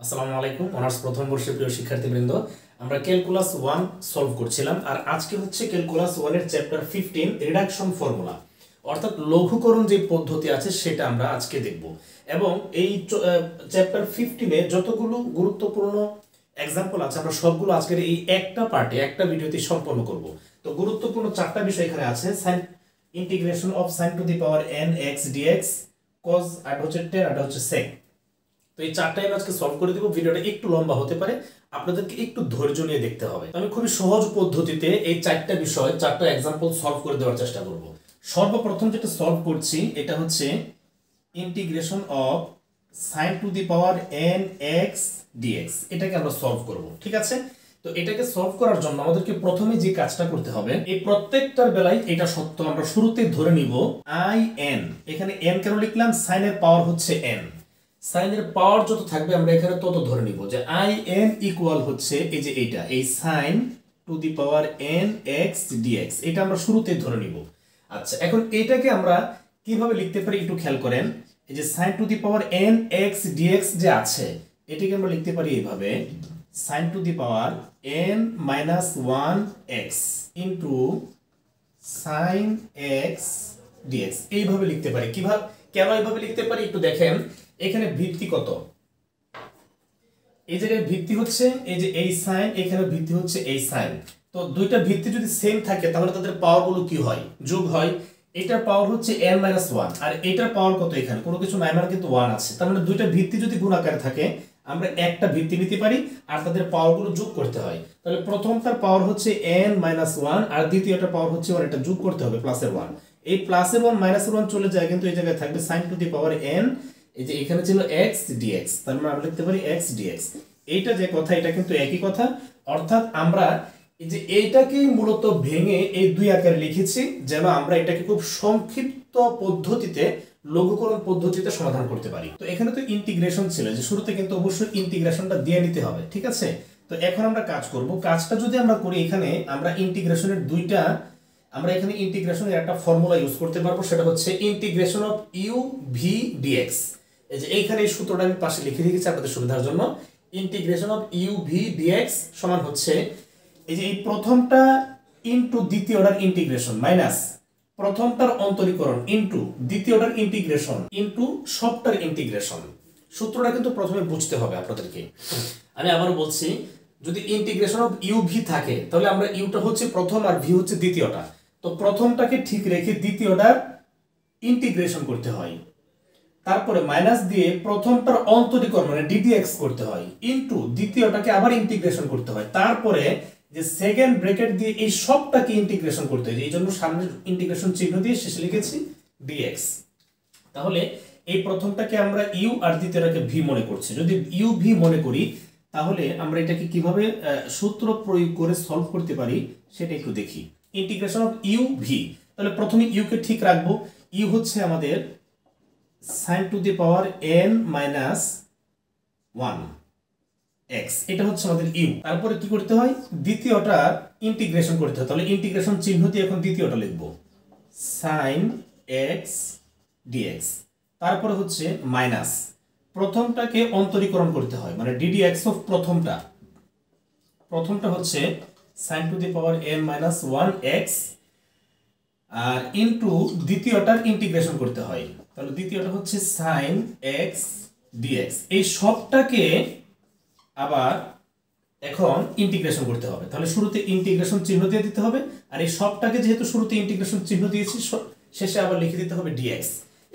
আসসালামু আলাইকুম অনার্স প্রথম বর্ষের প্রিয় শিক্ষার্থীবৃন্দ, আমরা ক্যালকুলাস 1 সলভ করছিলাম। আর আজকে হচ্ছে ক্যালকুলাস 1 এর চ্যাপ্টার 15 রিডাকশন ফর্মুলা, অর্থাৎ লঘুকরণ যে পদ্ধতি আছে সেটা আমরা আজকে দেখব। এবং এই চ্যাপ্টার 15 এ যতগুলো গুরুত্বপূর্ণ এক্সাম্পল আছে আমরা সবগুলো আজকের এই একটা পার্টে একটা ভিডিওতে সম্পন্ন করব। তো গুরুত্বপূর্ণ চারটা বিষয় এখানে আছে: sin integration of sin to the power n x dx, cos আর হচ্ছে tan আর হচ্ছে sec। তো এই চারটাই আমি আজকে সলভ করে দিব। ভিডিওটা একটু লম্বা হতে পারে, আপনাদেরকে একটু ধৈর্য নিয়ে দেখতে হবে। আমি খুবই সহজ পদ্ধতিতে এই চারটা বিষয় চারটা এক্সাম্পল সলভ করে দেওয়ার চেষ্টা করব। সর্বপ্রথম যেটা সলভ করছি এটা হচ্ছে integration of sin to the power n x dx, এটাকে আমরা সলভ করব। ঠিক আছে, তো এটাকে সলভ করার জন্য আমাদেরকে প্রথমে যে কাজটা করতে হবে, এই প্রত্যেকটার বেলায় এটা সত্য আমরা শুরুতে ধরে নিব i n। এখানে n কেন লিখলাম? sin এর পাওয়ার হচ্ছে n, sin এর পাওয়ার যত থাকবে আমরা এখানে তত ধরে নিব যে i n ইকুয়াল হচ্ছে এই যে এইটা, এই sin to the power n x dx, এটা আমরা শুরুতে ধরে নিব। আচ্ছা, এখন এটাকে আমরা কিভাবে লিখতে পারি একটু খেয়াল করেন। এই যে sin to the power n x dx যে আছে, এটাকে আমরা লিখতে পারি এইভাবে, sin to the power n minus 1 x into sin x dx, এইভাবে লিখতে পারি। কিভাবে, কেন এইভাবে লিখতে পারি একটু দেখেন। এখানে ভিত্তি কত? এই জায়গায় ভিত্তি হচ্ছে এই যে এই সাইন, এখানে ভিত্তি হচ্ছে এই সাইন। তো দুইটা ভিত্তি যদি সেম থাকে তাহলে তাদের পাওয়ার গুলো কি হয়? যোগ হয়। এটার পাওয়ার হচ্ছে n minus 1 আর এটার পাওয়ার কত? এখানে কোনো কিছু নাই, মানে কিন্তু 1 আছে। তার মানে দুইটা ভিত্তি যদি গুণ আকারে থাকে আমরা একটা ভিত্তি নিতে পারি আর তাদের পাওয়ার গুলো যোগ করতে হয়। তাহলে প্রথমটার পাওয়ার হচ্ছে n minus 1 আর দ্বিতীয়টার পাওয়ার হচ্ছে 1, এটা যোগ করতে হবে প্লাসের 1। এই প্লাসের 1 মাইনাসের 1 চলে যায়, কিন্তু এই জায়গায় থাকবে sin to the power n, এই যে এখানে ছিল x dx, তার মানে আমরা লিখতে পারি x dx। এইটা যে কথা এটা কিন্তু একই কথা, অর্থাৎ আমরা এই যে এইটাকেই মূলত ভেঙে এই দুই আকারে লিখেছি যেন আমরা এটাকে খুব সংক্ষিপ্ত পদ্ধতিতে লঘুকরণ পদ্ধতিতে সমাধান করতে পারি। তো এখানে তো ইন্টিগ্রেশন ছিল, যে শুরুতে কিন্তু অবশ্যই ইন্টিগ্রেশনটা দিয়ে নিতে হবে। ঠিক আছে, তো এখন আমরা কাজ করব। কাজটা যদি আমরা করি, এখানে আমরা ইন্টিগ্রেশনের আমরা এখানে ইন্টিগ্রেশনের একটা ফর্মুলা ইউজ করতে পারবো, সেটা হচ্ছে integration of u v dx. এই যে এইখানে এই সূত্রটা আমি পাশে লিখে রেখেছি আপনাদের সুবিধার জন্য। Integration of u v dx সমান হচ্ছে এই যে এই প্রথমটা ইনটু দ্বিতীয়টার ইন্টিগ্রেশন মাইনাস প্রথমটার অন্তরীকরণ ইনটু দ্বিতীয়টার ইন্টিগ্রেশন ইনটু সবটার ইন্টিগ্রেশন। সূত্রটা কিন্তু প্রথমে বুঝতে হবে আপনাদেরকে। আমি আবারও বলছি, যদি ইন্টিগ্রেশন অফ ইউ ভি থাকে তাহলে আমরা ইউটা হচ্ছে প্রথম আর ভি হচ্ছে দ্বিতীয়টা। তো প্রথমটাকে ঠিক রেখে দ্বিতীয়টার ইন্টিগ্রেশন করতে হয়, তারপরে মাইনাস দিয়ে প্রথমটার অন্তরীকরণ মানে ডিডিএক্স করতে হয়, ইনটু দ্বিতীয়টাকে আবার ইন্টিগ্রেশন করতে হয়, তারপরে যে সেকেন্ড ব্র্যাকেট দিয়ে এই সবটাকে ইন্টিগ্রেশন করতে হয়। এই জন্য সামনে ইন্টিগ্রেশন চিহ্ন দিয়ে শেষে লিখেছি ডিএক্স। তাহলে এই প্রথমটাকে আমরা ইউ আর দ্বিতীয়টাকে ভি মনে করছি। যদি ইউ ভি মনে করি তাহলে আমরা এটাকে কিভাবে সূত্র প্রয়োগ করে সলভ করতে পারি সেটা একটু দেখি। ইন্টিগ্রেশন অফ ইউ ভি, তাহলে প্রথমে ইউ কে ঠিক রাখবো। ইউ হচ্ছে আমাদের sin to the power n minus 1 x, এটা হচ্ছে আমাদের ইউ। তারপরে কি করতে হয়? দ্বিতীয়টা ইন্টিগ্রেশন করতে হয়। তাহলে ইন্টিগ্রেশন চিহ্ন দিয়ে এখন দ্বিতীয়টা লিখবো, sin x dx। তারপরে হচ্ছে মাইনাস প্রথমটাকে অন্তরীকরণ করতে হয়, মানে ddx অফ প্রথমটা হচ্ছে sin to the power n minus 1 x আর ইনটু দ্বিতীয়টার ইন্টিগ্রেশন করতে হয়। তাহলে দ্বিতীয়টা হচ্ছে sin x dx। এই সবটাকে আবার এখন ইন্টিগ্রেশন করতে হবে। তাহলে শুরুতে ইন্টিগ্রেশন চিহ্ন দিয়ে দিতে হবে, আর এই সবটাকে যেহেতু শুরুতে ইন্টিগ্রেশন চিহ্ন দিয়েছি শেষে আবার লিখে দিতে হবে dx।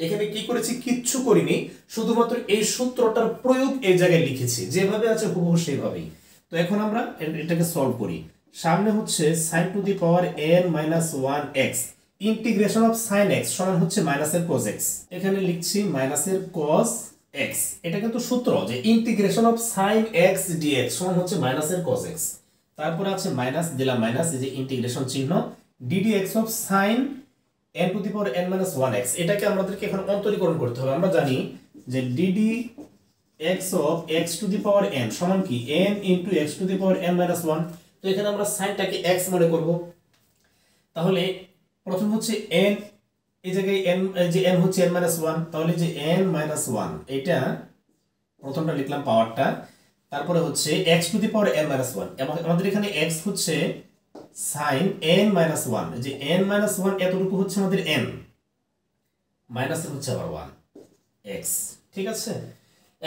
এখানে কি করেছি? কিচ্ছু করিনি, শুধুমাত্র এই সূত্রটার প্রয়োগ এই জায়গায় লিখেছি, যেভাবে আছে হুবহু সেইভাবেই। তো এখন আমরা এটাকে সলভ করি। সামনে হচ্ছে sin to the power n minus 1 x, integration of sin x সমান হচ্ছে মাইনাসের cos x। এখানে লিখছি মাইনাসের cos x। এটা কিন্তু সূত্র যে integration of sin x dx সমান হচ্ছে মাইনাসের cos x। তারপর আছে মাইনাস, দিলাম মাইনাস, এই যে ইন্টিগ্রেশন চিহ্ন ddx of sin n two the power n minus 1 x। এটাকে আমাদেরকে এখন অন্তরীকরণ করতে হবে। আমরা জানি যে ddx of x to the power n সমান কি n into x to the power n minus 1। তো এখানে আমরা সাইনটাকে x মনে করব। তাহলে প্রথম হচ্ছে n, এই জায়গায় n, যে n হচ্ছে n minus 1, তাহলে যে n minus 1 এটা প্রথমটা লিখলাম পাওয়ারটা, তারপরে হচ্ছে x to the power n minus 1 এবং আমাদের এখানে x হচ্ছে sin n মাইনাস 1, যে n মাইনাস 1 এতটুকু হচ্ছে আমাদের n, মাইনাস হচ্ছে আবার 1 x। ঠিক আছে,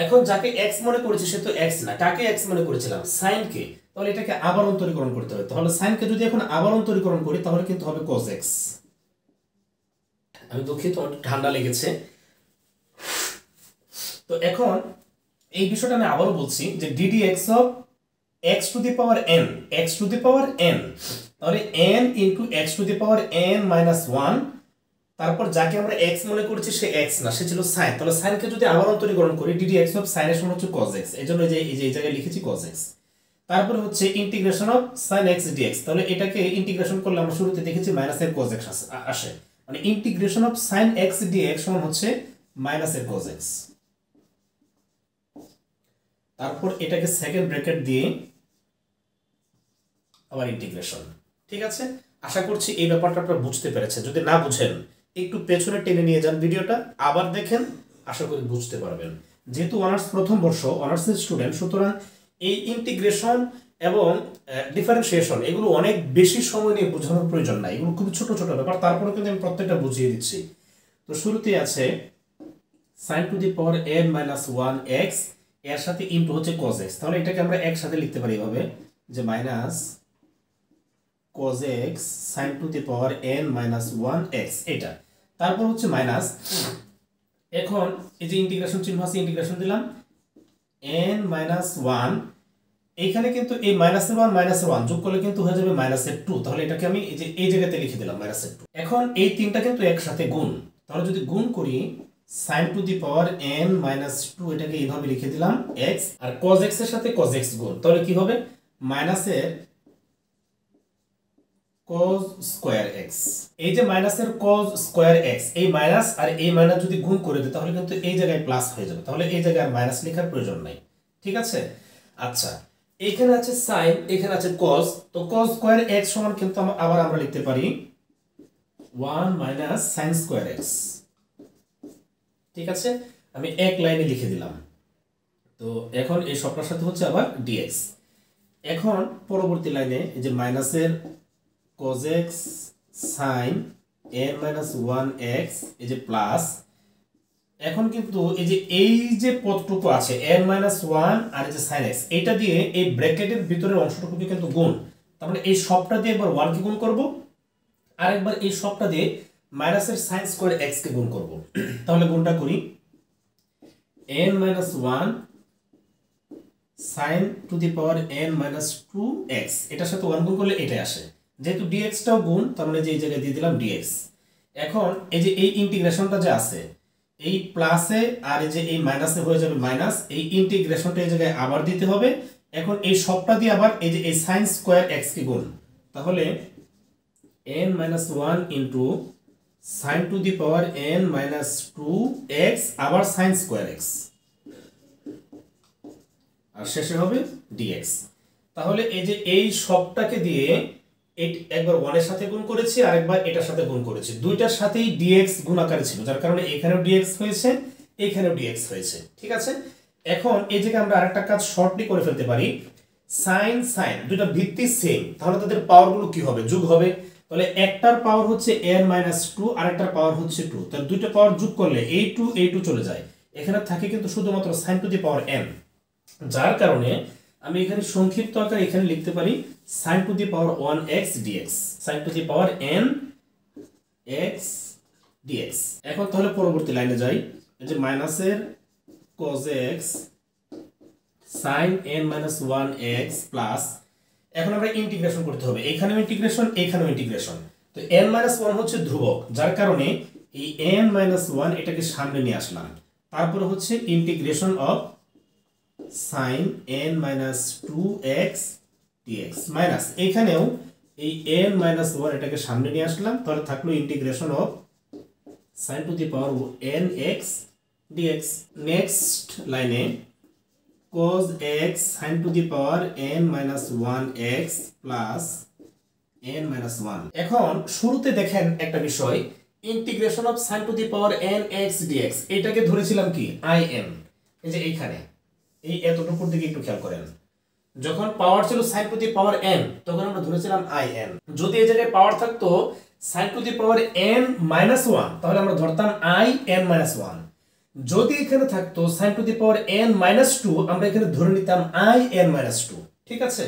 এখন যাকে x মনে করেছি সে তো x না, কাকে x মনে করেছিলাম? sin কে। তাহলে এটাকে আবার অন্তরীকরণ করতে হবে। তাহলে sin কে যদি এখন আবার অন্তরীকরণ করি তাহলে কিন্তু হবে cos x। আমি দুঃখিত, ঠান্ডা লেগেছে। তো এখন এই বিষয়টা আমি আবারও বলছি যে ddx of x to the power n, x to the power n, তাহলে n into x to the power n minus 1, তারপর যাকে আমরা x মনে করেছি সে x না, সে ছিল sin। তাহলে sin কে যদি আবার অন্তরীকরণ করি ddx অফ sin এর সমান হচ্ছে cos x, এজন্য এই জায়গায় লিখেছি cos x। তারপরে হচ্ছে integration of sin x dx, তাহলে এটাকে ইন্টিগ্রেশন করলে আমরা শুরুতে দেখেছি মাইনাসের cos x আসে, মানে integration of sin x dx সমান হচ্ছে মাইনাসের cos x। তারপর এটাকে সেকেন্ড ব্র্যাকেট দিয়ে আবার ইন্টিগ্রেশন। ঠিক আছে, আশা করছি এই ব্যাপারটা আপনারা বুঝতে পেরেছেন। যদি না বুঝেন একটু পেছনে টেনে নিয়ে যান ভিডিওটা, আবার দেখেন, আশা করি বুঝতে পারবেন। যেহেতু অনার্স প্রথম বর্ষ, অনার্সের স্টুডেন্ট, সুতরাং এই ইন্টিগ্রেশন এবং ডিফারেন্সিয়েশন এগুলো অনেক বেশি সময় নিয়ে বোঝানোর প্রয়োজন নাই, এগুলো খুব ছোট ছোট ব্যাপার, তারপরে কিন্তু আমি প্রত্যেকটা বুঝিয়ে দিচ্ছি। তো শুরুতেই আছে sin to the power n minus 1x, এর সাথে ইনটু হচ্ছে cos x, তাহলে এটাকে আমরা একসাথে লিখতে পারি এভাবে যে minus cos x sin to the power n minus 1x, এটা। তারপর হচ্ছে মাইনাস, এখন এই যে ইন্টিগ্রেশন চিহ্ন আছে, ইন্টিগ্রেশন দিলাম n মাইনাস 1, এইখানে কিন্তু এই মাইনাসের 1 মাইনাসের 1 যোগ করলে কিন্তু হয়ে যাবে মাইনাসের 2, তাহলে এটাকে আমি এই যে এই জায়গাতে লিখে দিলাম মাইনাসের 2। এখন এই তিনটা কিন্তু একসাথে গুণ, তাহলে যদি গুণ করি sin to the power n minus 2, এটাকে এইভাবে লিখে দিলাম x, আর cos x এর সাথে cos x গুণ, তাহলে কি হবে মাইনাসের cos স্কয়ার x। এই যে মাইনাসের cos স্কয়ার x, এই মাইনাস আর এই মাইনাস যদি গুণ করে দিই তাহলে কিন্তু এই জায়গায় প্লাস হয়ে যাবে, তাহলে এই জায়গায় আর মাইনাস লেখার প্রয়োজন নাই। ঠিক আছে, আচ্ছা, এখানে আছে sin, এখানে আছে cos, তো cos স্কয়ার x সমান কিন্তু আবার আমরা লিখতে পারি 1 মাইনাস sin স্কয়ার x। ঠিক আছে, আমি এক লাইনে লিখে দিলাম। তো এখন এই সবটার সাথে হচ্ছে আবার dx। এখন পরবর্তী লাইনে এই যে মাইনাসের cos x sin n minus 1x, এই যে প্লাস, এখন কিন্তু এই যে পদটুকু আছে n মাইনাস 1 আর এই যে sin x, এটা দিয়ে এই ব্র্যাকেটের ভিতরের অংশটুকুকে কিন্তু গুণ, তার মানে এই সবটা দিয়ে একবার 1 কে গুণ করব, আর একবার এই সবটা দিয়ে মাইনাসের sin স্কয়ার x কে গুণ করব। তাহলে গুণটা করি n minus 1 sin to the power n minus 2x, এটার সাথে 1 গুণ করলে এটাই আসে, যেহেতু dx টাও গুণ, তার মানে যে এই জায়গায় দিয়ে দিলাম dx। এখন এই যে এই ইন্টিগ্রেশনটা যে আছে, এই প্লাসে আর এই যে এই মাইনাসে হয়ে যাবে মাইনাস, এই ইন্টিগ্রেশনটা এই জায়গায় আবার দিতে হবে। এখন এই সবটা দিয়ে আবার এই যে এই sin স্কয়ার x কে গুণ, তাহলে n minus 1 into sin to the power n minus 2x আবার sin স্কয়ার x, আর শেষে হবে dx। তাহলে এই যে এই সবটাকে দিয়ে একবার 1 এর সাথে গুণ করেছি, আর একবার এটার সাথে গুণ করেছি, দুইটার সাথেই dx গুণ আকারে ছিল, যার কারণে এখানেও dx হয়েছে, এখানেও dx হয়েছে। ঠিক আছে, এখন এই জায়গায় আমরা আরেকটা কাজ শর্টলি করে ফেলতে পারি, sin sin দুইটা ভিত্তি সেম, তাহলে তাদের পাওয়ারগুলো কি হবে? যোগ হবে। তাহলে একটার পাওয়ার হচ্ছে n মাইনাস 2, আরেকটার পাওয়ার হচ্ছে 2, তাহলে দুইটা পাওয়ার যোগ করলে এই 2 চলে যায়, এখানে থাকে কিন্তু শুধুমাত্র sin to the power n, যার কারণে আমি এখানে সংক্ষিপ্ত আকারে এখানে লিখতে পারি sin to the power 1x dx, sin to the power n x dx। এখন তাহলে পরবর্তী লাইনে যাই, এই যে মাইনাসের cos x sin n minus 1x plus, এখন আমরা ইন্টিগ্রেশন করতে হবে, এখানেও ইন্টিগ্রেশন, এখানেও ইন্টিগ্রেশন। তো n মাইনাস 1 হচ্ছে ধ্রুবক, যার কারণে এই n মাইনাস 1 এটাকে সামনে নিয়ে আসলাম, তারপরে হচ্ছে integration of sin n minus 2x dx minus, এখানেও এই n মাইনাস 1 এটাকে সামনে নিয়ে আসলাম, তাহলে থাকলো integration of sin to the power nx dx। Next লাইনে cos x sin to the power n minus 1x plus n minus 1। এখন শুরুতে দেখেন একটা বিষয়, integration of sin to the power nx dx, এটাকে ধরেছিলাম কি im, এই যে এইখানে এই এতটুকুর দিকে একটু খেয়াল করেন। যখন পাওয়ার ছিল sin to the power n তখন আমরা ধরেছিলাম in। যদি এই জায়গায় পাওয়ার থাকতো sin to the power n minus 1 তাহলে আমরা ধরতাম in মাইনাস 1। যদি এখানে থাকতো sin to the power n minus 2 আমরা এখানে ধরে নিতাম in মাইনাস 2। ঠিক আছে,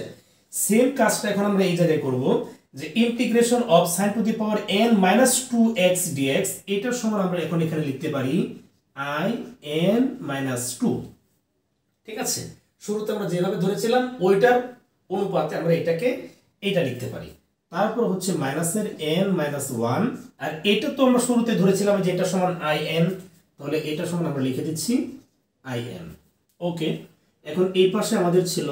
সেম কাজটা এখন আমরা এই জায়গায় করব যে integration of sin to the power n minus 2x dx এটার সমান আমরা এখন এখানে লিখতে পারি in মাইনাস 2। ঠিক আছে, শুরুতে আমরা যেভাবে ধরেছিলাম ওইটার অনুপাতে আমরা এটা লিখতে পারি। তারপর হচ্ছে মাইনাসের n মাইনাস 1, আর এটা তো আমরা শুরুতে ধরেছিলাম যে এটা সমান in, তাহলে এটা সমান আমরা লিখে দিচ্ছি in। ওকে, এখন এই পাশে আমাদের ছিল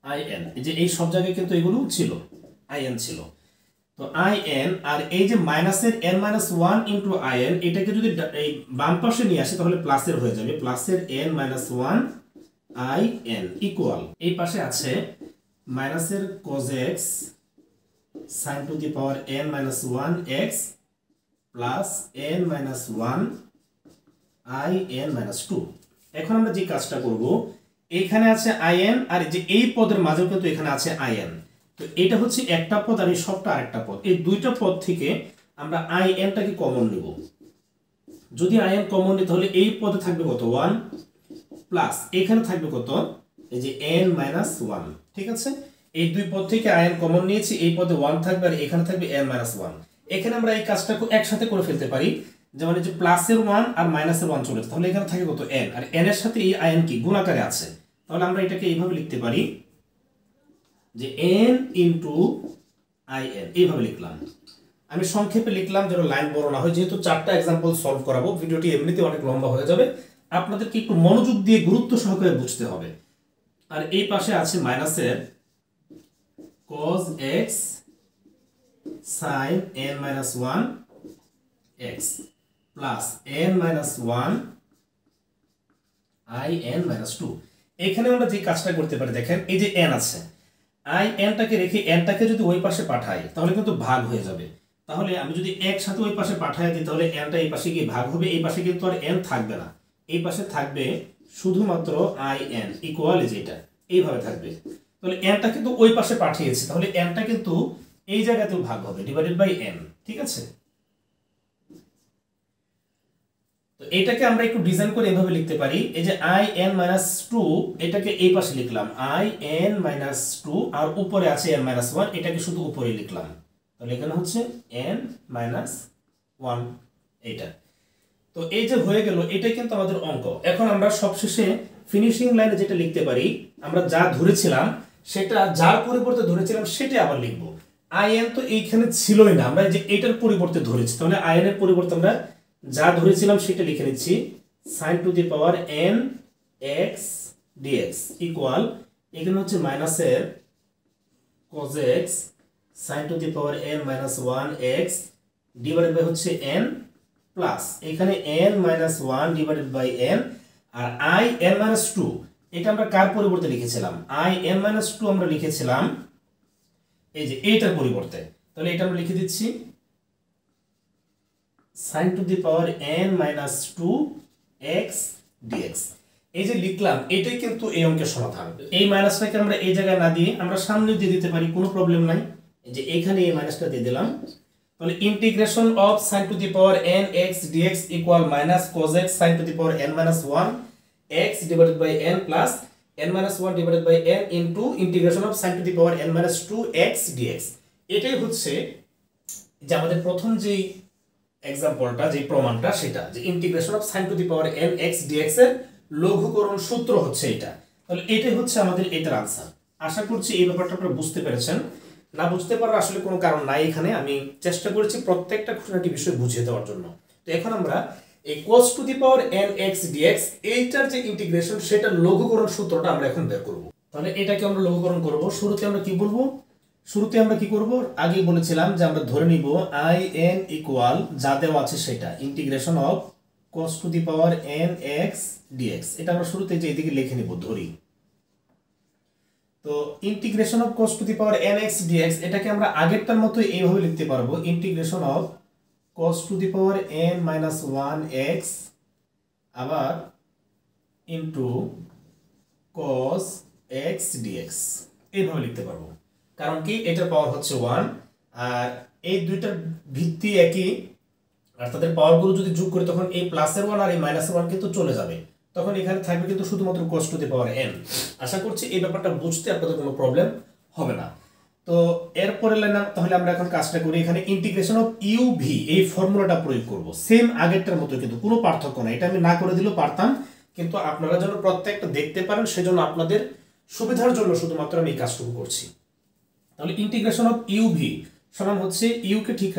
in, এই যে এই সব জায়গায় কিন্তু এগুলো ছিল in ছিল, তো in আর এই যে মাইনাসের n মাইনাস 1 ইনটু in এটাকে যদি এই বাম পাশে নিয়ে আসি তাহলে প্লাসের হয়ে যাবে, প্লাসের n মাইনাস 1 in ইকুয়াল এই পাশে আছে মাইনাসের cos x sin to the power n minus 1 x plus n minus 1 in minus 2। এখন আমরা যে কাজটা করব, এখানে আছে in আর যে এই পদের মাঝেও কিন্তু এখানে আছে in, তো এটা হচ্ছে একটা পদ আর এই সবটা আরেকটা পদ। এই দুইটা পদ থেকে আমরা in টাকে কমন নেব। যদি in কমন নিই তাহলে এই পদে থাকবে কত 1 প্লাস এখানে থাকবে কত এই যে n মাইনাস 1। ঠিক আছে, এই দুই পদ থেকে in কমন নিয়েছি, এই পদে 1 থাকবে আর এখানে থাকবে n মাইনাস 1। এখানে আমরা এই কাজটা একসাথে করে ফেলতে পারি, যেমন এই যে প্লাসের 1 আর মাইনাসের 1 চলে, তাহলে এখানে থাকে কত n, আর n এর সাথে এই in কি গুণাকারে আছে, তাহলে আমরা এটাকে এইভাবে লিখতে পারি যে n ইনটু in, এইভাবে লিখলাম। আমি সংক্ষেপে লিখলাম যেন লাইন বড় না হয়, যেহেতু 4টা एग्जांपल সলভ করাবো ভিডিওটি এমনিতে অনেক লম্বা হয়ে যাবে, আপনাদেরকে একটু মনোযোগ দিয়ে গুরুত্ব সহকারে বুঝতে হবে। আর এই পাশে আছে মাইনাসের cos x sin n minus 1 x plus n minus 1 in minus 2। এখানে আমরা যে কাজটা করতে পারি দেখেন, এই যে n আছে, in টাকে রেখে n টাকে যদি ওই পাশে পাঠাই তাহলে কিন্তু ভাগ হয়ে যাবে। তাহলে আমি যদি একসাথে ওই পাশে পাঠাই দিই তাহলে n টা এই পাশে গিয়ে ভাগ হবে, এই পাশে কিন্তু আর n থাকবে না, এই পাশে থাকবে শুধুমাত্র in ইকুয়াল যেটা এইভাবে থাকবে। তাহলে n টা কিন্তু ওই পাশে পাঠিয়েছি, তাহলে n টা কিন্তু এই জায়গাতেও ভাগ হবে ডিভাইডেড বাই n। ঠিক আছে, তো এটাকে আমরা একটু ডিজাইন করে এভাবে লিখতে পারি, এই যে in মাইনাস 2 এটাকে এই পাশে লিখলাম in মাইনাস 2 আর উপরে আছে n মাইনাস 1, এটাকে শুধু উপরে লিখলাম, তাহলে এখানে হচ্ছে n মাইনাস 1 এটা। তো এই যে হয়ে গেল, এটাই কিন্তু আমাদের অঙ্ক। এখন আমরা সবশেষে ফিনিশিং লাইনে যেটা লিখতে পারি, আমরা যা ধরেছিলাম সেটা যার পরিবর্তে ধরেছিলাম সেটা আবার লিখব। in তো এইখানে ছিলই না, আমরা যে এটার পরিবর্তে ধরেছি, তাহলে in এর পরিবর্তে আমরা যা ধরেছিলাম সেটা লিখে নিচ্ছি sin to the power n x dx equal এখানে হচ্ছে মাইনাসের cos x sin to the power n minus 1 x divided by হচ্ছে n প্লাস এখানে n minus 1 divided by n আর in মাইনাস 2 এটা আমরা কার পরিবর্তে লিখেছিলাম, in মাইনাস 2 আমরা লিখেছিলাম এই যে এইটার পরিবর্তে, তাহলে এটা আমরা লিখে দিচ্ছি sin to the power n minus 2 x dx। এই যে লিখলাম এটাই কিন্তু এই অঙ্কের সমাধান। এই মাইনাসটাকে আমরা এই জায়গায় না দিয়ে আমরা সামনে দিয়ে দিতে পারি, কোনো প্রবলেম নাই, এই যে এইখানে এই মাইনাসটা দিয়ে দিলাম। তাহলে integration of sin to the power n x dx equal minus cos x sin to the power n minus 1 x divided by n plus n minus 1 divided by n into integration of sin to the power n minus 2 x dx। এটাই হচ্ছে যে আমাদের প্রথম যেই এক্সাম্পলটা, যে প্রমাণটা, সেটা যে integration of sin to the power n x dx এর লঘুকরণ সূত্র হচ্ছে এটা। তাহলে এটাই হচ্ছে আমাদের এটার আনসার। আশা করছি এই ব্যাপারটা আপনারা বুঝতে পেরেছেন। না বুঝতে পারার আসলে কোনো কারণ নাই, এখানে আমি চেষ্টা করেছি প্রত্যেকটা খুঁটিনাটি বিষয় বুঝিয়ে দেওয়ার জন্য। তো এখন আমরা এই cos to the power n x dx এইটার যে ইন্টিগ্রেশন সেটা লঘুকরণ সূত্রটা আমরা এখন বের করব। তাহলে এটাকে আমরা লঘুকরণ করব। শুরুতে আমরা কি বলবো, শুরুতে আমরা কি করব, আগে বলেছিলাম যে আমরা ধরে নিব in ইকুয়াল যা দেওয়া আছে সেটা integration of cos to the power n x dx। এটা আমরা শুরুতে যে এদিকে লিখে নিব ধরি। তো integration of cos to the power n x dx এটাকে আমরা আগেরটার মতো এইভাবে লিখতে পারবো, integration of cos to the power n minus 1 x আবার ইনটু cos x dx এইভাবে লিখতে পারবো। কারণ কি এটার পাওয়ার হচ্ছে 1 আর এই দুইটার ভিত্তি একই, আর তাদের পাওয়ারগুলো যদি যোগ করি তখন এই প্লাসের 1 আর এই মাইনাসের 1 কিন্তু চলে যাবে, তখন এখানে থাকবে কিন্তু শুধুমাত্র cos to the power n। আশা করছি এই ব্যাপারটা বুঝতে আপনাদের কোনো প্রবলেম হবে না। তো এরপরে তাহলে আমরা এখন কাজটা করি, এখানে ইন্টিগ্রেশন অফ ইউ ভি এই ফর্মুলাটা প্রয়োগ করব সেম আগেরটার মতো, কিন্তু কোনো পার্থক্য নাই। এটা আমি না করে দিলেও পারতাম, কিন্তু আপনারা যেন প্রত্যেকটা দেখতে পারেন সেজন্য আপনাদের সুবিধার জন্য শুধুমাত্র আমি এই কাজটুকু করছি। তাহলে ইন্টিগ্রেশন অফ ইউ ভি সমান হচ্ছে ইউ কে ঠিক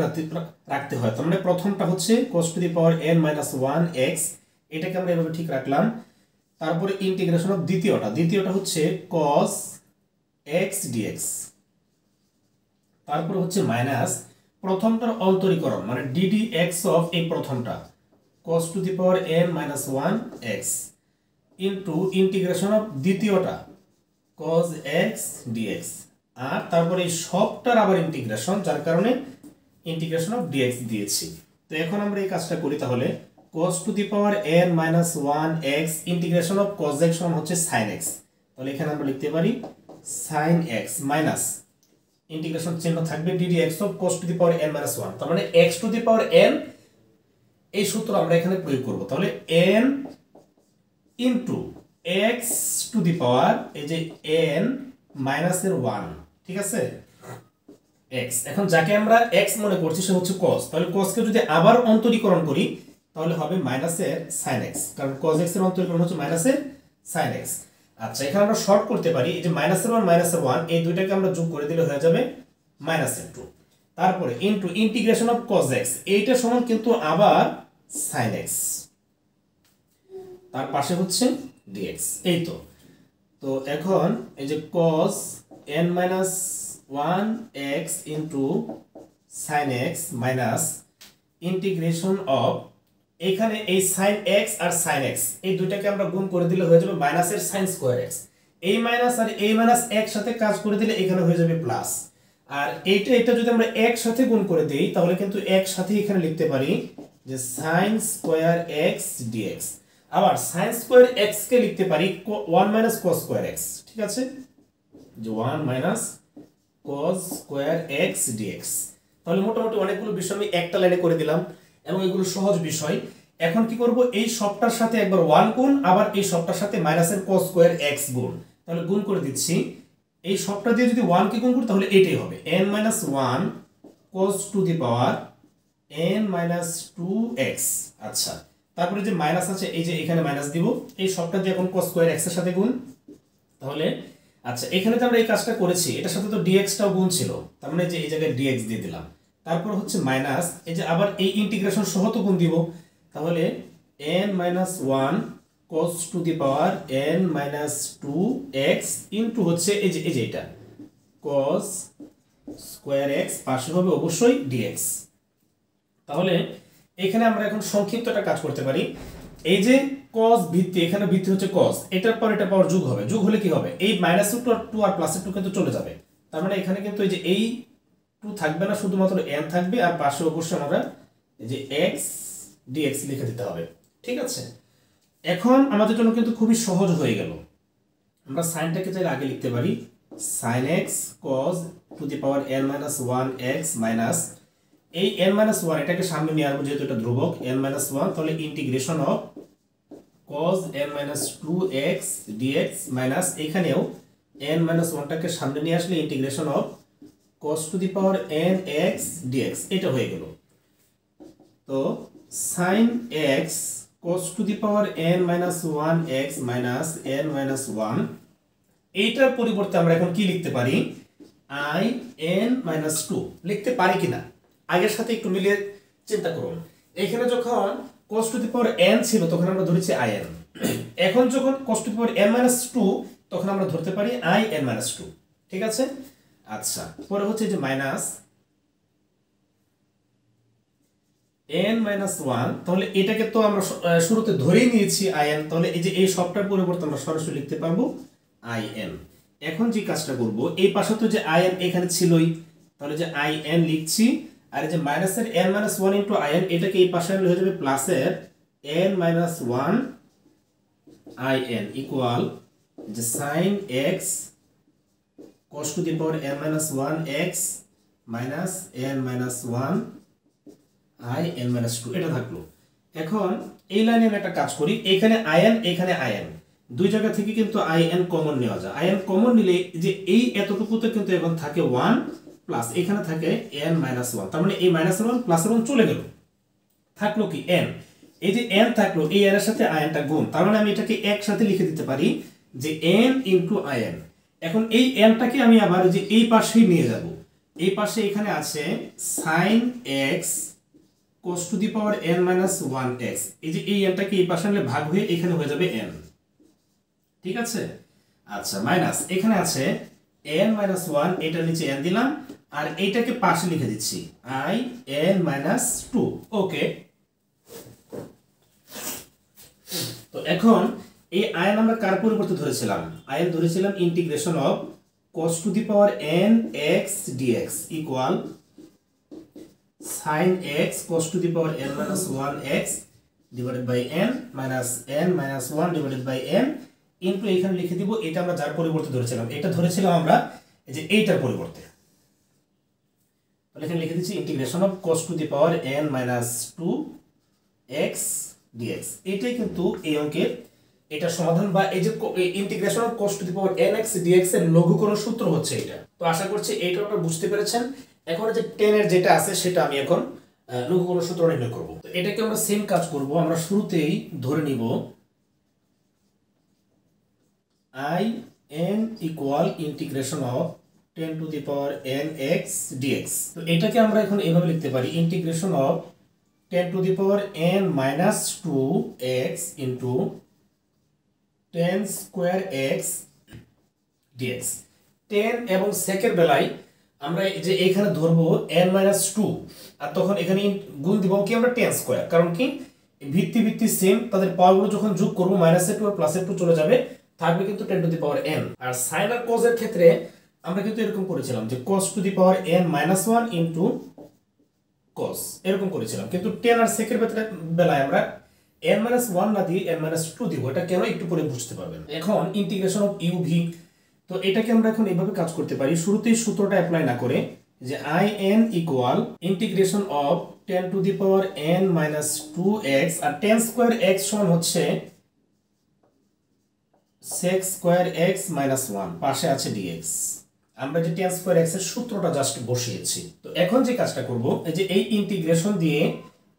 রাখতে হয়, তার মানে প্রথমটা হচ্ছে cos to the power n minus 1 x, এটাকে আমরা এভাবে ঠিক রাখলাম। তারপরে ইন্টিগ্রেশন অফ দ্বিতীয়টা হচ্ছে cos x dx, তারপরে হচ্ছে মাইনাস প্রথমটার অন্তরীকরণ মানে ddx অফ এই প্রথমটা cos to the power n minus 1 x into integration of দ্বিতীয়টা cos x dx, আর তারপরে এই সবটার আবার ইন্টিগ্রেশন, যার কারণে ইন্টিগ্রেশন অফ dx দিয়েছি। তো এখন আমরা এই কাজটা করি, তাহলে cos to the power n minus 1 x integration of cos x সমান হচ্ছে sin x, তাহলে এখানে আমরা লিখতে পারি sin x মাইনাস ইন্টিগ্রেশন চিহ্ন থাকবে ddx of cos to the power n minus 1, তার মানে x to the power n এই সূত্র আমরা এখানে প্রয়োগ করব। তাহলে n into x to the power এই যে n মাইনাসের 1, ঠিক আছে x, এখন যাকে আমরা x মনে করছি সে হচ্ছে cos, তাহলে cos কে যদি আবার অন্তরীকরণ করি তাহলে হবে মাইনাসের sin x, কারণ cos x এর অন্তরীকরণ হচ্ছে মাইনাসের sin x। আচ্ছা এখানে আমরা শর্ট করতে পারি, এই যে মাইনাসের 1 এই দুইটাকে আমরা যোগ করে দিলে হয়ে যাবে মাইনাসের 2, তারপরে into integration of cos x, এইটা সমান কিন্তু আবার sin x, তার পাশে হচ্ছে dx, এই তো। তো এখন এই যে cos n minus 1 x into sin x minus integration of, এখানে এই sin x আর sin x এই দুইটাকে আমরা গুণ করে দিলে হয়ে যাবে মাইনাসের sin স্কয়ার x, এই মাইনাস আর এই মাইনাস একসাথে কাজ করে দিলে এখানে হয়ে যাবে প্লাস, আর এটা যদি আমরা একসাথে গুণ করে দেই তাহলে কিন্তু একসাথে এখানে লিখতে পারি যে sin স্কয়ার x dx, আবার sin স্কয়ার x কে লিখতে পারি 1 মাইনাস cos স্কয়ার x, ঠিক আছে যে 1 minus cos square x dx। তাহলে মোটামুটি অনেকগুলো বিষয় আমি একটা লাইনে করে দিলাম এবং এগুলো সহজ বিষয়। এখন কি করব, এই সবটার সাথে একবার 1 গুণ, আবার এই সবটার সাথে মাইনাসের cos স্কয়ার x গুণ, তাহলে গুণ করে দিচ্ছি। এই সবটা দিয়ে যদি 1 কে গুণ করি তাহলে এটাই হবে n minus 1 cos to the power n minus 2x। আচ্ছা তারপরে যে মাইনাস আছে এই যে এখানে মাইনাস দিব, এই সবটা দিয়ে এখন cos স্কয়ার x এর সাথে গুণ, তাহলে আচ্ছা এখানে তো আমরা এই কাজটা করেছি, এটার সাথে তো dx টাও গুণ ছিল, তার মানে যে এই জায়গায় dx দিয়ে দিলাম, তারপর হচ্ছে মাইনাস এই যে আবার এই ইন্টিগ্রেশন সহ তো গুণ দিব, তাহলে n minus 1 cos to the power n minus 2x into হচ্ছে এই যে এটা cos স্কয়ার x, পাশে হবে অবশ্যই dx। তাহলে এখানে আমরা এখন সংক্ষিপ্ত একটা কাজ করতে পারি, এই যে cos ভিত্তি, এখানে ভিত্তি হচ্ছে cos, এটার পর এটা পাওয়ার যোগ হবে, যোগ হলে কি হবে এই মাইনাস 2 আর প্লাস 2 কিন্তু চলে যাবে, তার মানে এখানে কিন্তু এই যে এই 2 থাকবে না, শুধুমাত্র n থাকবে, আর পাশে অবশ্যই আমরা এই যে x dx লিখে দিতে হবে, ঠিক আছে। এখন আমাদের জন্য কিন্তু খুবই সহজ হয়ে গেল, আমরা সাইনটাকে চাইলে আগে লিখতে পারি sin x cos to the power n minus 1 x minus এই n মাইনাস 1 এটাকে সামনে নিয়ে আসবো যেহেতু এটা ধ্রুবক n মাইনাস 1, তাহলে integration of cos n minus 2x dx minus এখানেও n মাইনাস 1টাকে সামনে নিয়ে আসলে integration of cos to the power n x dx, এটা হয়ে গেল। তো sin x cos to the power n minus 1 x minus n minus 1, এইটার পরিবর্তে আমরা এখন কি লিখতে পারি i n মাইনাস 2 লিখতে পারি কিনা আগের সাথে একটু মিলিয়ে চিন্তা করুন। এখানে যখন cos to the power n ছিল তখন আমরা ধরেছি i n, এখন যখন cos to the power n minus 2 তখন আমরা ধরতে পারি i n মাইনাস 2, ঠিক আছে। আচ্ছা পরে হচ্ছে যে মাইনাস n মাইনাস 1, তাহলে এটাকে তো আমরা শুরুতে ধরেই নিয়েছি i n, তাহলে এই যে এই সবটার পরিবর্তে আমরা সরাসরি লিখতে পারবো i n। এখন যে কাজটা করব, এই পাশে তো যে i n এখানে ছিলই, তাহলে যে i n লিখছি, আর এই যে মাইনাসের n minus 1 into i n এটাকে এই পাশে আনলে হয়ে যাবে প্লাসের n minus 1 i n equal যে sin x cos to the power n minus 1 x minus n minus 1 i n minus 2 এটা থাকলো। এখন এই লাইনে আমি একটা কাজ করি, এখানে এখানে দুই জায়গা থেকে কিন্তু কমন নেওয়া যায়। কমন নিলে যে এই এতটুকুতে কিন্তু এখন থাকে 1 প্লাস এখানে থাকে n minus 1, তার মানে এই -1 প্লাস 1 চলে গেল, থাকলো কি n। এই যে n থাকলো, এই n এর সাথে টা গুণ, তার মানে আমি এটাকে একসাথে লিখে দিতে পারি যে n ইনটু in। এখন এই n টাকে আমি আবার যে এই পাশেই নিয়ে যাব, এই পাশে এখানে আছে sin x cos to the power n minus 1x, এই যে এই n টাকে এই পাশে আনলে ভাগ হয়ে এখানে হয়ে যাবে n, ঠিক আছে। আচ্ছা, মাইনাস এখানে আছে n minus 1, এটা নিচে n দিলাম, আর এইটাকে পাশে লিখে দিচ্ছি i n minus 2। ওকে, তো এখন এই আয়ন আমরা কার পরিবর্তে ধরেছিলাম? আয়ন ধরেছিলাম integration of cos to the power n x dx equal sin x cos to the power n minus 1x divided by n minus n minus 1 divided by n into এখানে লিখে দিব এটা আমরা যার পরিবর্তে ধরেছিলাম, এটা ধরেছিলাম আমরা এই যে এইটার পরিবর্তে, তাহলে এখানে লিখে দিচ্ছি integration of cos to the power n minus 2x dx। এটাই কিন্তু এই অঙ্কের এটা সমাধান, বা এই যে integration of cos to the power nx dx এর লঘুকরণ সূত্র হচ্ছে এটা। তো আশা করছি এইটা আপনারা বুঝতে পেরেছেন। এখন যে 10 এর যেটা আছে সেটা আমি এখন লঘুকরণ সূত্র নির্ণয় করব। তো এটাকে আমরা সেম কাজ করব, আমরা শুরুতেই ধরে নিব i n equal integration of 10 to the power nx dx। তো এটাকে আমরা এখন এভাবে লিখতে পারি integration of 10 to the power n minus 2x into 10 square x dx। 10 এবং সেকের বেলায় আমরা যে এখানে ধরবো n minus 2, আর তখন এখানে গুণ দিব কি আমরা 10 স্কয়ার, কারণ কি ভিত্তি সেম, তাদের পাওয়ারগুলো যখন যোগ করব -2 আর +2 চলে যাবে, থাকবে কিন্তু 10 টু দি পাওয়ার n। আর sin আর cos এর ক্ষেত্রে আমরা কিন্তু এরকম করেছিলাম যে cos to the power n minus 1 into cos এরকম করেছিলাম, কিন্তু 10 আর সেকের বেলায় আমরা n minus 1 না দিয়ে n minus 2 দিব। এটা কেন একটু পরে বুঝতে পারবেন। এখন ইন্টিগ্রেশন অফ u v, তো এটাকে আমরা এখন এইভাবে কাজ করতে পারি, শুরুতেই সূত্রটা অ্যাপ্লাই না করে যে i n equal integration of 10 to the power n minus 2x, আর 10 স্কয়ার x সমান হচ্ছে sec স্কয়ার x minus 1, পাশে আছে dx। আমরা যে 10 স্কয়ার x এর সূত্রটা জাস্ট বসিয়েছি। তো এখন যে কাজটা করব, এই যে এই ইন্টিগ্রেশন দিয়ে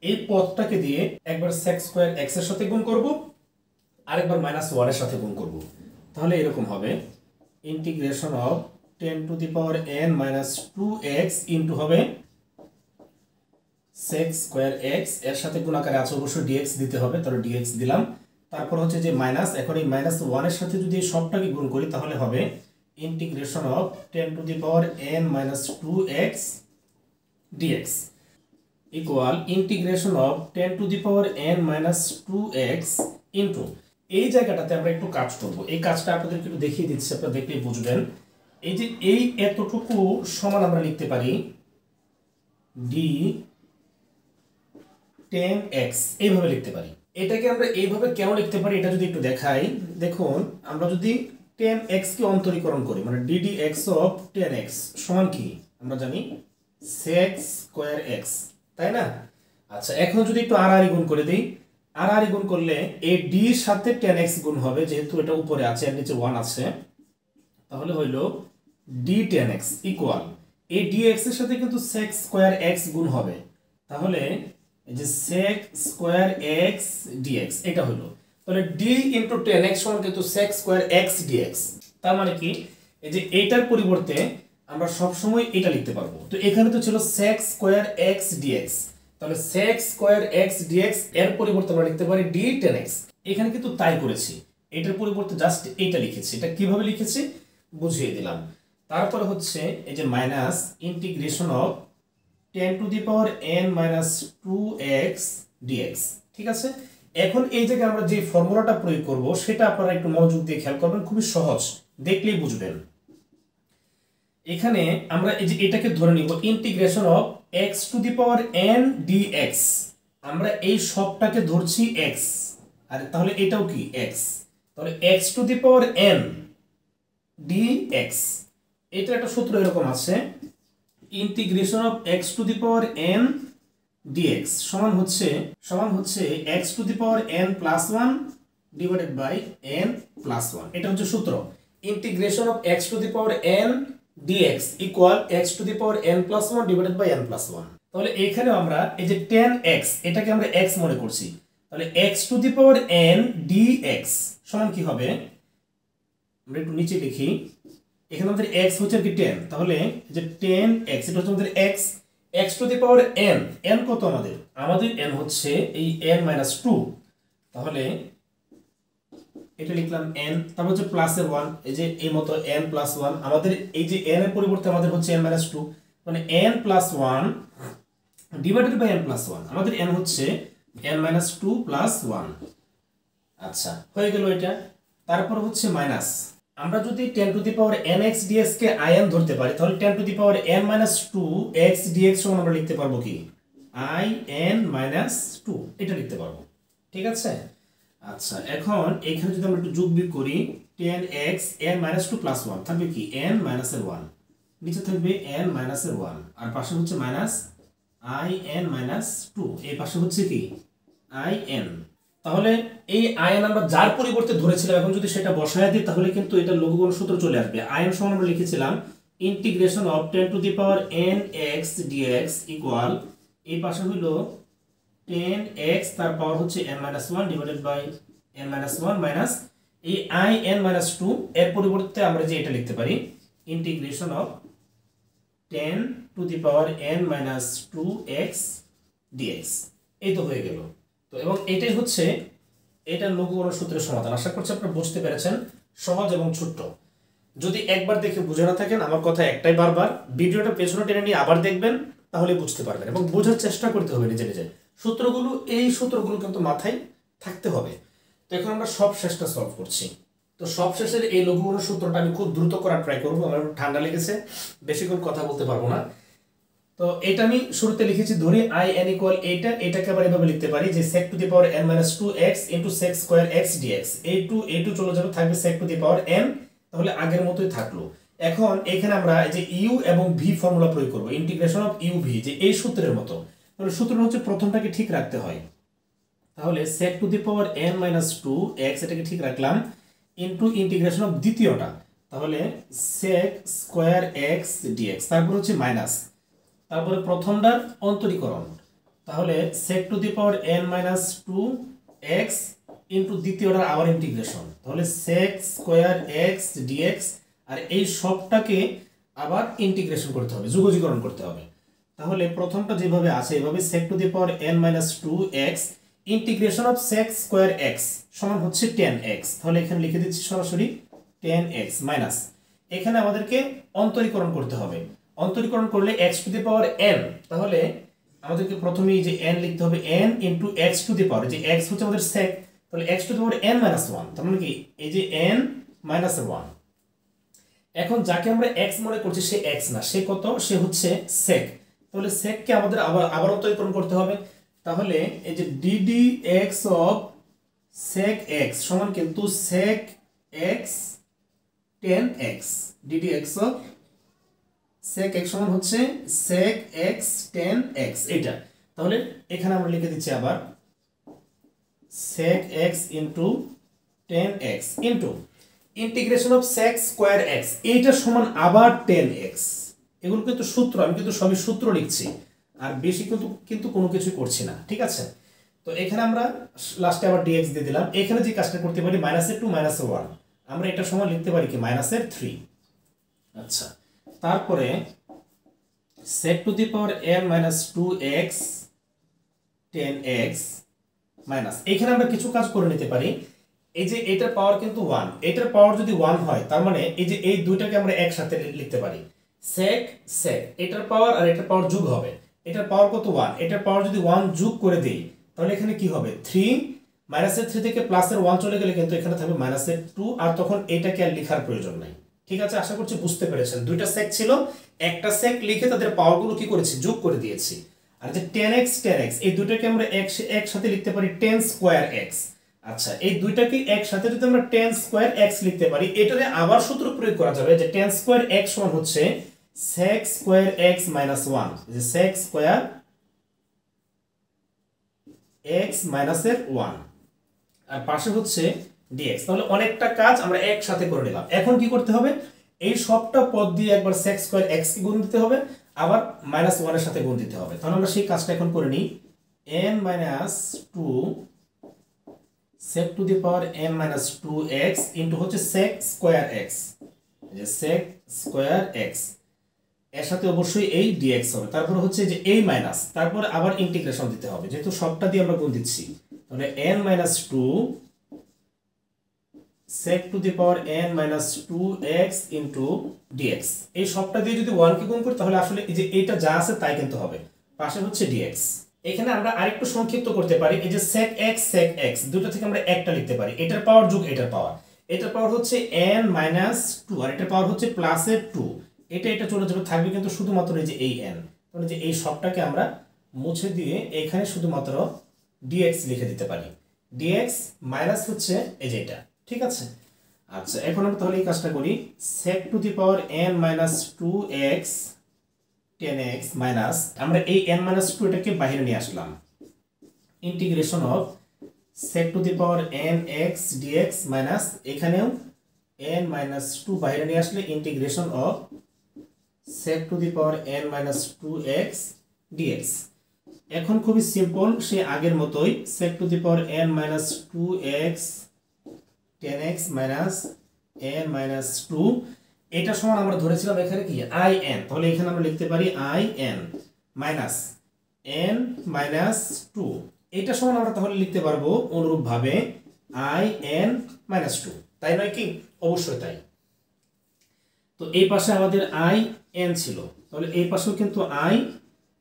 এই পদটাকে দিয়ে একবার sec স্কয়ার x এর সাথে গুণ করব, আরেকবার -1 এর সাথে গুণ করব, তাহলে এরকম হবে integration of 10 to the power n minus 2x into হবে sec স্কয়ার x, এর সাথে গুণ আকারে আছে অবশ্যই dx দিতে হবে, তাহলে dx দিলাম। তারপর হচ্ছে যে মাইনাস, এখন এই -1 এর সাথে যদি এই সবটাকে গুণ করি তাহলে হবে integration of 10 to the power n minus 2x dx equal integration of 10 to the power n minus 2x into, এই জায়গাটাতে আমরা একটু কাজ করব। এই কাজটা আপনাদেরকে একটু দেখিয়ে দিচ্ছি, আপনারা দেখলেই বুঝবেন। এই যে এই এতটুকু সমান আমরা লিখতে পারি d 10x, এইভাবে লিখতে পারি। এটাকে আমরা এইভাবে কেন লিখতে পারি এটা যদি একটু দেখাই, দেখুন আমরা যদি 10x কে অন্তরীকরণ করি, মানে ddx অফ 10x সমান কি আমরা জানি sec স্কয়ার x, তাই না? আচ্ছা, এখন যদি একটু আর গুণ করে দেই, আর গুণ করলে এই d এর সাথে 10x গুণ হবে, যেহেতু এটা উপরে আছে আর নিচে 1 আছে, তাহলে হইল d 10x ইকুয়াল এই dx এর সাথে কিন্তু sec স্কয়ার x গুণ হবে, তাহলে এই যে sec স্কয়ার x dx এটা হলো, তাহলে d into 10x সমান কিন্তু sec স্কয়ার x dx। তার মানে কি এই যে এইটার পরিবর্তে আমরা সব সময় এটা লিখতে পারবো। তো এখানে তো ছিল sec স্কয়ার x dx, তাহলে sec স্কয়ার x dx এর পরিবর্তে আমরা লিখতে পারি d 10x। এখানে কিন্তু তাই করেছি, এটার পরিবর্তে জাস্ট এটা লিখেছি। এটা কিভাবে লিখেছি বুঝিয়ে দিলাম। তারপরে হচ্ছে এই যে minus integration of 10 to the power n minus 2x dx, ঠিক আছে। এখন এই জায়গায় আমরা যে ফর্মুলাটা প্রয়োগ করব সেটা আপনারা একটু মনোযোগ দিয়ে খেয়াল করবেন, খুবই সহজ, দেখলেই বুঝবেন। এখানে আমরা এই যে এটাকে ধরে নিব integration of x to the power n dx, আমরা এই সবটাকে ধরছি x, আর তাহলে এটাও কি x, তাহলে x to the power n dx, এটার একটা সূত্র এরকম আছে, integration of x to the power n dx সমান হচ্ছে x to the power n plus 1 divided by n plus 1। এটা হচ্ছে সূত্র, integration of x to the power n dx equal x to the power n plus 1 divided by n plus 1। তাহলে এখানে আমরা এই যে tan x এটাকে আমরা x মনে করছি, তাহলে x to the power n dx সমান কি হবে, আমরা একটু নিচে লিখি, এখানে আমাদের x হচ্ছে কি 10, তাহলে যে 10x এটা হচ্ছে আমাদের x to the power n কত আমাদের n হচ্ছে এই n মাইনাস 2, তাহলে এটা লিখলাম n, তারপর হচ্ছে প্লাসের 1, এই যে এই মতো n প্লাস 1, আমাদের এই যে n এর পরিবর্তে আমাদের হচ্ছে n মাইনাস 2, মানে n plus 1 divided by n plus 1, আমাদের n হচ্ছে n মাইনাস 2 প্লাস 1। আচ্ছা হয়ে গেল এটা। তারপর হচ্ছে মাইনাস, আমরা যদি 10 to the power nx dx K in ধরতে পারি, তাহলে 10 to the power n minus 2 x dx সমান আমরা লিখতে পারবো কি in মাইনাস 2, এটা লিখতে পারবো, ঠিক আছে। আচ্ছা এখন এখানে যদি আমরা একটু যোগ বিয়োগ করি, 10x n মাইনাস 2 প্লাস 1 থাকবে কি n মাইনাসের 1, নিচে থাকবে n মাইনাসের 1, আর পাশে হচ্ছে মাইনাস in মাইনাস 2, এই পাশে হচ্ছে কি in। তাহলে এই in আমরা যার পরিবর্তে ধরেছিলাম, এখন যদি সেটা বসায় দিই তাহলে কিন্তু এটা লঘুগণ সূত্র চলে আসবে। in সমান আমরা লিখেছিলাম integration of 10 to the power n x dx equal, এই পাশে হলো 10x তার পাওয়ার হচ্ছে n minus 1 divided by n minus 1 minus এই in মাইনাস 2 এর পরিবর্তে আমরা যে এটা লিখতে পারি integration of 10 to the power n minus 2x dx, এই তো হয়ে গেল। তো এবং এটাই হচ্ছে এটা লঘুগণ সূত্রের সমাধান। আশা করছি আপনারা বুঝতে পেরেছেন, সহজ এবং ছোট্ট। যদি একবার দেখে বুঝে না থাকেন, আমার কথা একটাই, বারবার ভিডিওটা পেছনে টেনে নিয়ে আবার দেখবেন, তাহলে বুঝতে পারবেন এবং বোঝার চেষ্টা করতে হবে নিজে নিজে। সূত্রগুলো এই সূত্রগুলো কিন্তু মাথায় থাকতে হবে। তো এখন আমরা সব শেষটা সলভ করছি। তো সব শেষের এই লঘুগণের সূত্রটা আমি খুব দ্রুত করার ট্রাই করবো, আমার ঠান্ডা লেগেছে, বেশিক্ষণ কথা বলতে পারবো না। তো এটা আমি শুরুতে লিখেছি, ধরি in ইকুয়াল এটাকে আবার এভাবে লিখতে পারি যে sec to the power n minus 2x into sec square x dx, a2 চলে যাবে, থাকবে sec to the power n, তাহলে আগের মতোই থাকলো। এখন এখানে আমরা এই যে u এবং v ফর্মুলা প্রয়োগ করব, ইন্টিগ্রেশন অফ u v, যে এই সূত্রের মতো। তাহলে সূত্রটা হচ্ছে প্রথমটাকে ঠিক রাখতে হয়, তাহলে sec to the power n minus 2x এটাকে ঠিক রাখলাম ইনটু ইন্টিগ্রেশন অফ দ্বিতীয়টা, তাহলে sec স্কয়ার x dx, তারপর হচ্ছে মাইনাস, তারপরে প্রথমটার অন্তরীকরণ, তাহলে sec to the power n minus 2x into দ্বিতীয়টার আবার ইন্টিগ্রেশন, তাহলে sec স্কয়ার x dx, আর এই সবটাকে আবার ইন্টিগ্রেশন করতে হবে, যুগজীকরণ করতে হবে। তাহলে প্রথমটা যেভাবে আছে এভাবে sec to the power n minus 2x integration of sec square x সমান হচ্ছে 10x, তাহলে এখানে লিখে দিচ্ছি সরাসরি 10x মাইনাস, এখানে আমাদেরকে অন্তরীকরণ করতে হবে, অন্তরীকরণ করলে x to the power n, তাহলে আমাদেরকে প্রথমেই যে n লিখতে হবে n into x to the power, যে x হচ্ছে আমাদের sec, তাহলে x to the power n minus 1, তার মানে কি এই যে n মাইনাস 1। এখন যাকে আমরা x মনে করছি সে x না, সে কত, সে হচ্ছে sec, তাহলে sec কে আমাদের আবার অন্তরীকরণ করতে হবে, তাহলে এই যে ddx অফ sec x সমান কিন্তু sec x 10x, ddx of sec x সমান হচ্ছে sec x 10x, এটা। তাহলে এখানে আমরা লিখে দিচ্ছি আবার sec x into 10x into integration of sec square x, এইটা সমান আবার 10x। এগুলো কিন্তু সূত্র, আমি কিন্তু সবই সূত্র লিখছি, আর বেশি কিন্তু কোনো কিছু করছি না, ঠিক আছে। তো এখানে আমরা লাস্টে আবার dx দিয়ে দিলাম, এখানে যে কাজটা করতে পারি মাইনাসের 2 মাইনাসের 1, আমরা এটা সমান লিখতে পারি কি মাইনাসের 3। আচ্ছা তারপরে sec to the power n minus 2x 10x minus, এখানে আমরা কিছু কাজ করে নিতে পারি, এই যে এটার পাওয়ার কিন্তু 1, এটার পাওয়ার যদি 1 হয় তার মানে এই যে এই দুইটাকে আমরা একসাথে লিখতে পারি, sec এটার পাওয়ার আর এটার পাওয়ার যোগ হবে, এটার পাওয়ার কত 1, এটার পাওয়ার যদি 1 যোগ করে দেই তাহলে এখানে কি হবে 3, মাইনাসের 3 থেকে প্লাসের 1 চলে গেলে কিন্তু এখানে থাকবে মাইনাসের 2, আর তখন এটাকে আর লেখার প্রয়োজন নাই, ঠিক আছে। আশা করছি বুঝতে পেরেছেন, দুইটা sec ছিল, একটা sec লিখে তাদের পাওয়ারগুলো কি করেছি, যোগ করে দিয়েছি। আর যে 10x এই দুটোকে আমরা একসাথে লিখতে পারি 10 স্কয়ার x, আচ্ছা, এই দুইটাকে একসাথে যদি আমরা tan স্কয়ার x লিখতে পারি, এটারে আবার সূত্র প্রয়োগ করা যাবে যে tan স্কয়ার x সমান হচ্ছে sec স্কয়ার x - 1, যে sec স্কয়ার x এর 1 আর পাশে হচ্ছে dx। তাহলে অনেকটা কাজ আমরা একসাথে করে নিলাম। এখন কি করতে হবে, এই সবটা পদ দিয়ে একবার sec স্কয়ার x কে গুণ দিতে হবে, আবার -1 এর সাথে গুণ দিতে হবে। তাহলে আমরা সেই কাজটা এখন করে নিই। n - 2 sec to the power n - 2x into হচ্ছে sec স্কয়ার x, যে sec স্কয়ার x এর সাথে অবশ্যই এই dx হবে। তারপর হচ্ছে যে এই মাইনাস, তারপর আবার ইন্টিগ্রেশন দিতে হবে, যেহেতু সবটা দিয়ে আমরা গুণ দিচ্ছি। তাহলে n - 2 sec to the power n - 2x into dx। এই সবটা দিয়ে যদি 1 কে গুণ করি তাহলে আসলে এই যে এটা যা আছে তাই কিন্তু হবে, পাশে হচ্ছে dx। এখানে আমরা আরেকটু সংক্ষিপ্ত করতে পারি, এই যে sec x দুটো থেকে আমরা একটা লিখতে পারি, এটার পাওয়ার যোগ এটার পাওয়ার। এটার পাওয়ার হচ্ছে n - 2 আর এটার পাওয়ার হচ্ছে প্লাসের 2। এটা চলে যাবে, থাকবে কিন্তু শুধুমাত্র এই যে এই n। তাহলে যে এই সবটাকে আমরা মুছে দিয়ে এখানে শুধুমাত্র dx লিখে দিতে পারি। dx মাইনাস হচ্ছে এই যে এটা, ঠিক আছে। আচ্ছা, এখন আমরা তাহলে এই কাজটা করি। sec to the power n - 2x tan x minus, আমরা এই n - 2 এটাকে বাইরে নিয়ে আসলাম, integration of sec to the power n x dx minus এখানেও n - 2 বাইরে নিয়ে আসলে integration of sec to the power n - 2x dx। এখন খুবই সিম্পল, সে আগের মতোই sec to the power n - 2x tan x minus n - 2, এটা সমান আমরা ধরেছিলাম এখানে কি in, তাহলে এখানে আমরা লিখতে পারি in মাইনাস n - 2। এটা সমান আমরা তাহলে লিখতে পারবো অনুরূপভাবে in - 2, তাই নয় কি? অবশ্যই তাই। তো এই পাশে আমাদের in ছিল, তাহলে এই পাশেও কিন্তু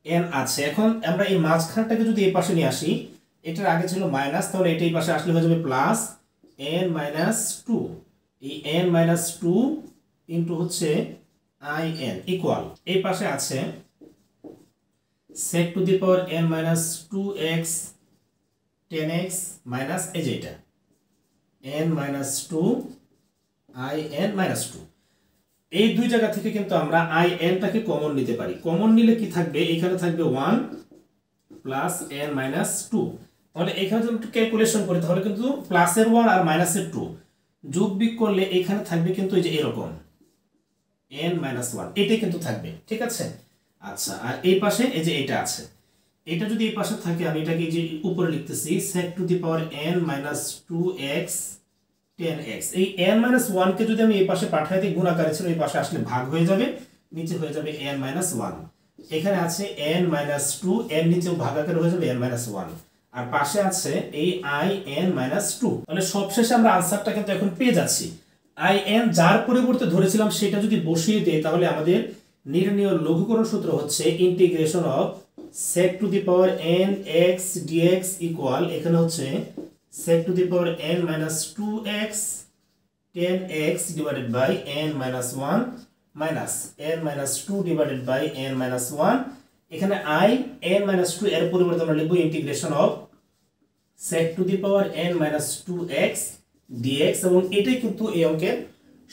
in আছে। এখন আমরা এই মাঝখানটাকে যদি এই পাশে নিয়ে আসি, এটার আগে ছিল মাইনাস, তাহলে এটা এই পাশে আসলে হয়ে যাবে প্লাস n - 2। এই n - 2 ইনটু হচ্ছে in ইকুয়াল এই পাশে আছে sec to the power n - 2x tan x minus এই যে এটা n - 2 in - 2। এই দুই জায়গা থেকে কিন্তু আমরা in টাকে কমন নিতে পারি। কমন নিলে কি থাকবে, এখানে থাকবে 1 প্লাস n - 2। তাহলে এখানে যদি একটু ক্যালকুলেশন করি তাহলে কিন্তু প্লাসের 1 আর মাইনাসের 2 যোগ বিয়োগ করলে এখানে থাকবে কিন্তু এই যে এরকম n - 1, এটাই কিন্তু থাকবে, ঠিক আছে। আচ্ছা, আর এই পাশে এই যে এটা আছে, এটা যদি এই পাশে থাকে আমি এটাকে যে উপরে লিখতেছি sec to the power n - 2x tan x। এই n - 1 কে যদি আমি এই পাশে পাঠাই দিই, গুণ আকারে ছিল, এই পাশে আসলে ভাগ হয়ে যাবে, নিচে হয়ে যাবে n - 1। এখানে আছে n - 2, n নিচেও ভাগ আকারে হয়ে যাবে n - 1, আর পাশে আছে এই in - 2। তাহলে সবশেষে আমরা আনসারটা কিন্তু এখন পেয়ে যাচ্ছি। in যার পরিবর্তে ধরেছিলাম সেটা যদি বসিয়ে দেই তাহলে আমাদের নির্ণয় লঘুকরণ সূত্র হচ্ছে integration of sec to the power n x dx equal, এখানে হচ্ছে sec to the power n - 2x tan x divided by n - 1 minus n - 2 divided by n - 1। এখানে n - 2 এর পরিবর্তে আমরা লিখব integration of sec to the power n - 2x dx, এবং এটাই কিন্তু এই অঙ্কের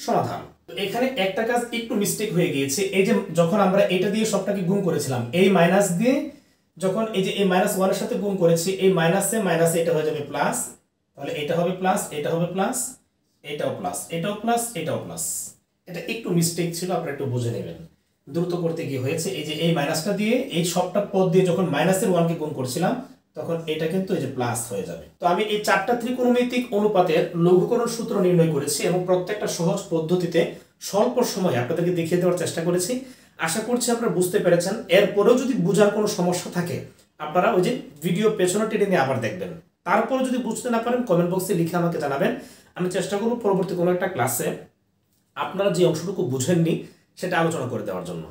সমাধান। তো এখানে একটা কাজ একটু মিস্টেক হয়ে গিয়েছে, এই যে যখন আমরা এটা দিয়ে সবটাকে গুণ করেছিলাম, এই মাইনাস দিয়ে যখন এই যে এই -1 এর সাথে গুণ করেছি, এই মাইনাসে মাইনাসে এটা হয়ে যাবে প্লাস, তাহলে এটা হবে প্লাস, এটা হবে প্লাস, এটাও প্লাস, এটাও প্লাস, এটাও প্লাস। এটা একটু মিস্টেক ছিল, আপনারা একটু বুঝে নেবেন। দ্রুত করতে গিয়ে হয়েছে, এই যে এই মাইনাসটা দিয়ে এই সবটা পদ দিয়ে যখন -1 কে গুণ করছিলাম তখন এটা কিন্তু এই যে প্লাস হয়ে যাবে। তো আমি এই চারটা ত্রিকোণমিতিক অনুপাতের লঘুকরণ সূত্র নির্ণয় করেছি এবং প্রত্যেকটা সহজ পদ্ধতিতে স্বল্প সময়ে আপনাদেরকে দেখিয়ে দেওয়ার চেষ্টা করেছি। আশা করছি আপনারা বুঝতে পেরেছেন। এরপরেও যদি বোঝার কোনো সমস্যা থাকে আপনারা ওই যে ভিডিও পেছনে টেনে নিয়ে আবার দেখবেন। তারপরে যদি বুঝতে না পারেন কমেন্ট বক্সে লিখে আমাকে জানাবেন, আমি চেষ্টা করব পরবর্তী কোনো একটা ক্লাসে আপনারা যে অংশটুকু বুঝেননি সেটা আলোচনা করে দেওয়ার জন্য।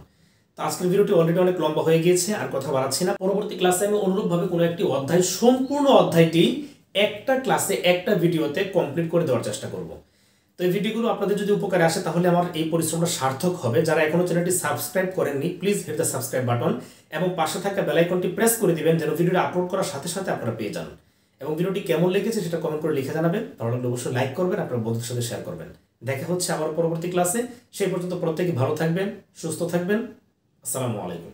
তো আজকের ভিডিওটি অলরেডি অনেক লম্বা হয়ে গিয়েছে, আর কথা বাড়াচ্ছি না। পরবর্তী ক্লাসে আমি অনুরূপভাবে কোনো একটি অধ্যায়, সম্পূর্ণ অধ্যায়টি একটা ক্লাসে একটা ভিডিওতে কমপ্লিট করে দেওয়ার চেষ্টা করব। তো এই ভিডিওগুলো আপনাদের যদি উপকারে আসে তাহলে আমার এই পরিশ্রমটা সার্থক হবে। যারা এখনো চ্যানেলটি সাবস্ক্রাইব করেননি please hit the subscribe button এবং পাশে থাকা বেল আইকনটি প্রেস করে দিবেন যেন ভিডিওটি আপলোড করার সাথে সাথে আপনারা পেয়ে যান। এবং ভিডিওটি কেমন লেগেছে সেটা কমেন্ট করে লিখে জানাবেন। ভালো লাগলে অবশ্যই লাইক করবেন, আপনার বন্ধুদের সাথে শেয়ার করবেন। দেখা হচ্ছে আবার পরবর্তী ক্লাসে। সেই পর্যন্ত প্রত্যেকে ভালো থাকবেন, সুস্থ থাকবেন। আসসালামু আলাইকুম।